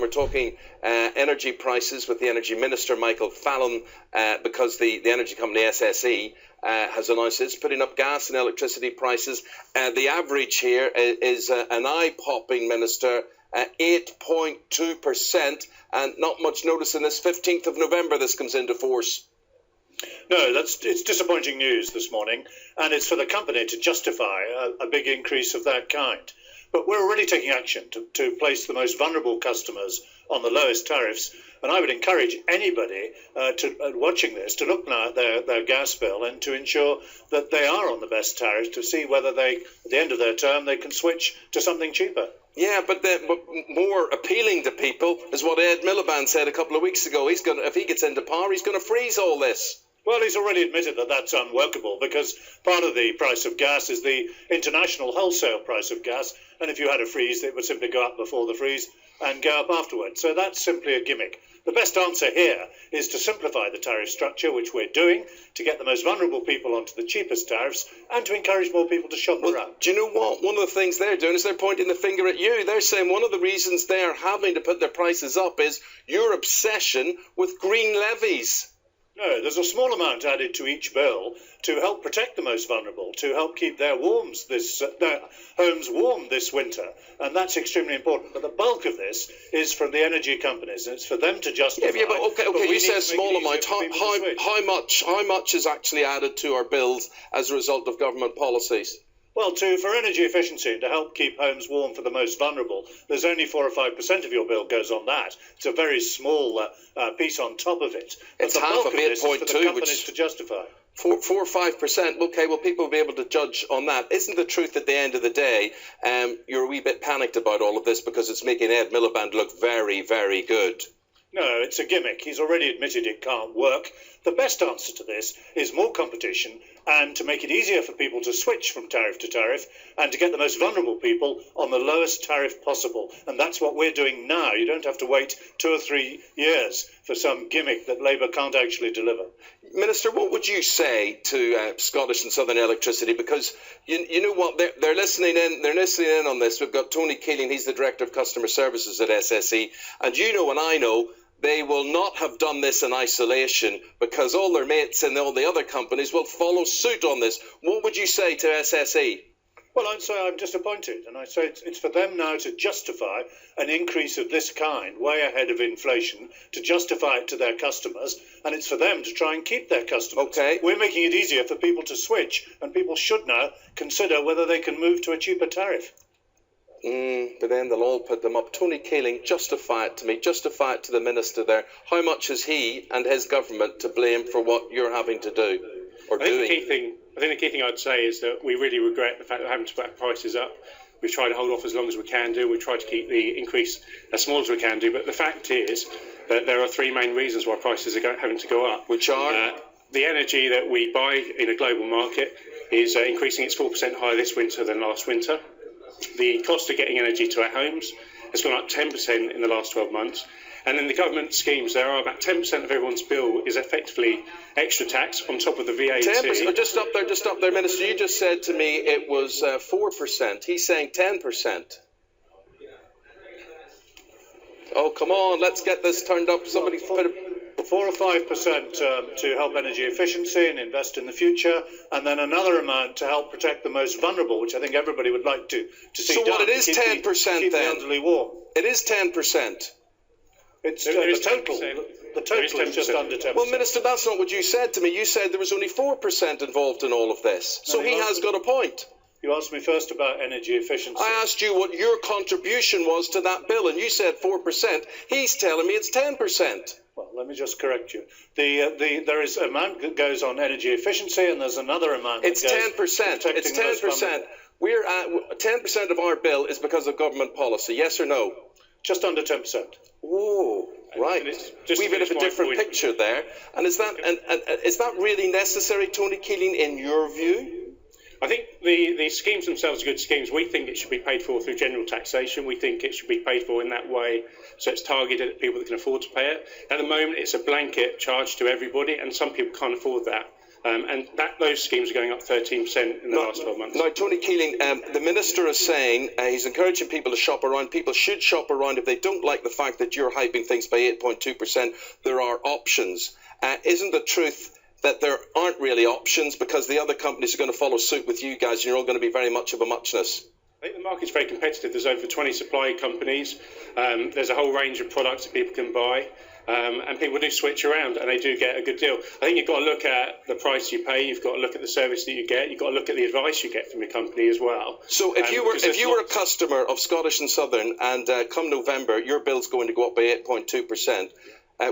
We're talking energy prices with the Energy Minister, Michael Fallon, because the energy company SSE has announced it's putting up gas and electricity prices. The average here is an eye-popping, Minister, 8.2%, and not much notice in this 15th of November this comes into force. No, it's disappointing news this morning, and it's for the company to justify a big increase of that kind. But we're already taking action to place the most vulnerable customers on the lowest tariffs, and I would encourage anybody watching this to look now at their gas bill and to ensure that they are on the best tariff to see whether they, at the end of their term, they can switch to something cheaper. Yeah, but more appealing to people is what Ed Miliband said a couple of weeks ago. If he gets into power, he's going to freeze all this. Well, he's already admitted that that's unworkable because part of the price of gas is the international wholesale price of gas. And if you had a freeze, it would simply go up before the freeze and go up afterwards. So that's simply a gimmick. The best answer here is to simplify the tariff structure, which we're doing, to get the most vulnerable people onto the cheapest tariffs and to encourage more people to shop around. Do you know what? One of the things they're doing is they're pointing the finger at you. They're saying one of the reasons they're having to put their prices up is your obsession with green levies. No, there's a small amount added to each bill to help protect the most vulnerable, to help keep their homes warm this winter, and that's extremely important. But the bulk of this is from the energy companies, and it's for them to justify. Yeah, but okay. You say a small amount. How much is actually added to our bills as a result of government policies? Well, for energy efficiency and to help keep homes warm for the most vulnerable, there's only 4 or 5% of your bill goes on that. It's a very small piece on top of it. But it's half of 8.2, which is to justify. 4 or 5%. Okay, well, people will be able to judge on that. Isn't the truth at the end of the day, you're a wee bit panicked about all of this because it's making Ed Miliband look very, very good? No, it's a gimmick. He's already admitted it can't work. The best answer to this is more competition and to make it easier for people to switch from tariff to tariff and to get the most vulnerable people on the lowest tariff possible. And that's what we're doing now. You don't have to wait 2 or 3 years for some gimmick that Labour can't actually deliver. Minister, what would you say to Scottish and Southern Electricity? Because you know what, they're listening in. They're listening in on this. We've got Tony Keeling. He's the Director of Customer Services at SSE. And you know and I know they will not have done this in isolation because all their mates and all the other companies will follow suit on this. What would you say to SSE? Well, I'd say I'm disappointed, and I say it's for them now to justify an increase of this kind, way ahead of inflation, to justify it to their customers, and it's for them to try and keep their customers. Okay. We're making it easier for people to switch, and people should now consider whether they can move to a cheaper tariff. But then they'll all put them up. Tony Keeling, justify it to me, justify it to the Minister there. How much is he and his government to blame for what you're having to do or doing? I think the key thing I'd say is that we really regret the fact that we're having to put prices up. We've tried to hold off as long as we can do. We've tried to keep the increase as small as we can do. But the fact is that there are 3 main reasons why prices are having to go up. Which are? The energy that we buy in a global market is increasing. It's 4% higher this winter than last winter. The cost of getting energy to our homes has gone up 10% in the last 12 months. And in the government schemes, there are about 10% of everyone's bill is effectively extra tax on top of the VAT. 10%? Just stop there, Minister. You just said to me it was 4%. He's saying 10%. Oh, come on, let's get this turned up. Somebody put a... 4 or 5% to help energy efficiency and invest in the future, and then another amount to help protect the most vulnerable, which I think everybody would like to see so done. So what, it is 10% keep then? The elderly warm. It is 10%. It's the total is just under 10%. Well, Minister, that's not what you said to me. You said there was only 4% involved in all of this. So he has got a point. You asked me first about energy efficiency. I asked you what your contribution was to that bill, and you said 4%. He's telling me it's 10%. Well, let me just correct you. There is an amount that goes on energy efficiency, and there's another amount that goes... It's 10%. It's 10%. We're at 10% of our bill is because of government policy. Yes or no? Just under 10%. Oh, right. We've got a different picture there. And is that really necessary, Tony Keeling, in your view? I think the schemes themselves are good schemes. We think it should be paid for through general taxation. We think it should be paid for in that way, so it's targeted at people that can afford to pay it. At the moment, it's a blanket charge to everybody, and some people can't afford that. and those schemes are going up 13% in the last 12 months. Now, Tony Keeling, the Minister is saying he's encouraging people to shop around. People should shop around. If they don't like the fact that you're hyping things by 8.2%, there are options. Isn't the truth that there aren't really options because the other companies are going to follow suit with you guys and you're all going to be very much of a muchness? I think the market's very competitive. There's over 20 supply companies. There's a whole range of products that people can buy. And people do switch around and they do get a good deal. I think you've got to look at the price you pay, you've got to look at the service that you get, you've got to look at the advice you get from your company as well. So if you were a customer of Scottish and Southern and come November your bill's going to go up by 8.2%,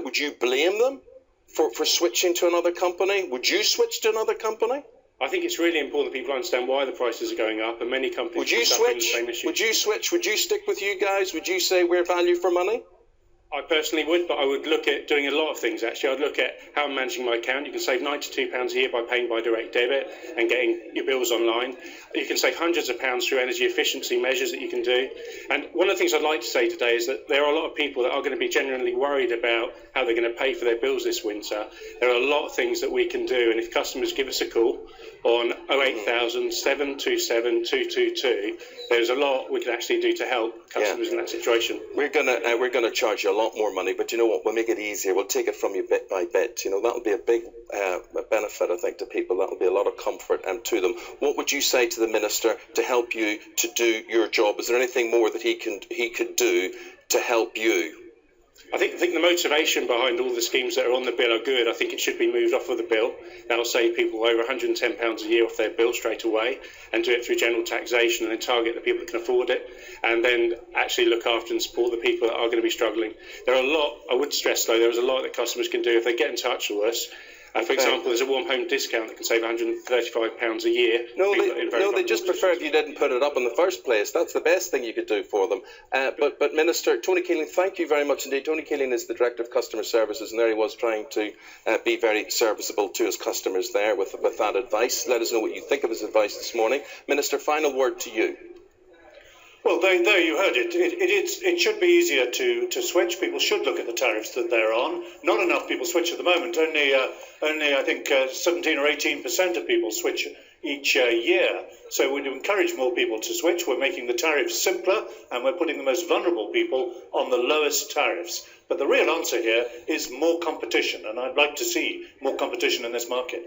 would you blame them for switching to another company? Would you switch to another company? I think it's really important that people understand why the prices are going up, and many companies are suffering the same issue. Would you switch? Would you stick with you guys? Would you say we're value for money? I personally would, but I would look at doing a lot of things, actually. I'd look at how I'm managing my account. You can save £92 a year by paying by direct debit and getting your bills online. You can save hundreds of pounds through energy efficiency measures that you can do. And one of the things I'd like to say today is that there are a lot of people that are going to be genuinely worried about how they're going to pay for their bills this winter. There are a lot of things that we can do, and if customers give us a call on 08000 727 222, there's a lot we can actually do to help customers in that situation. We're gonna charge you a lot more money, but you know what? We'll make it easier. We'll take it from you bit by bit. You know, that'll be a big benefit, I think, to people. That'll be a lot of comfort to them. What would you say to the Minister to help you to do your job? Is there anything more that he could do to help you? I think the motivation behind all the schemes that are on the bill are good. I think it should be moved off of the bill. That'll save people over £110 a year off their bill straight away, and do it through general taxation and then target the people that can afford it, and then actually look after and support the people that are going to be struggling. There are a lot, I would stress though, there is a lot that customers can do if they get in touch with us. For example, there's a warm home discount that can save £135 a year. No, they just prefer if you didn't put it up in the first place. That's the best thing you could do for them. But Minister, Tony Keeling, thank you very much indeed. Tony Keeling is the Director of Customer Services, and there he was trying to be very serviceable to his customers there with that advice. Let us know what you think of his advice this morning. Minister, final word to you. Well, there you heard it. It should be easier to switch. People should look at the tariffs that they're on. Not enough people switch at the moment. Only I think 17 or 18% of people switch each year. So we encourage more people to switch. We're making the tariffs simpler, and we're putting the most vulnerable people on the lowest tariffs. But the real answer here is more competition, and I'd like to see more competition in this market.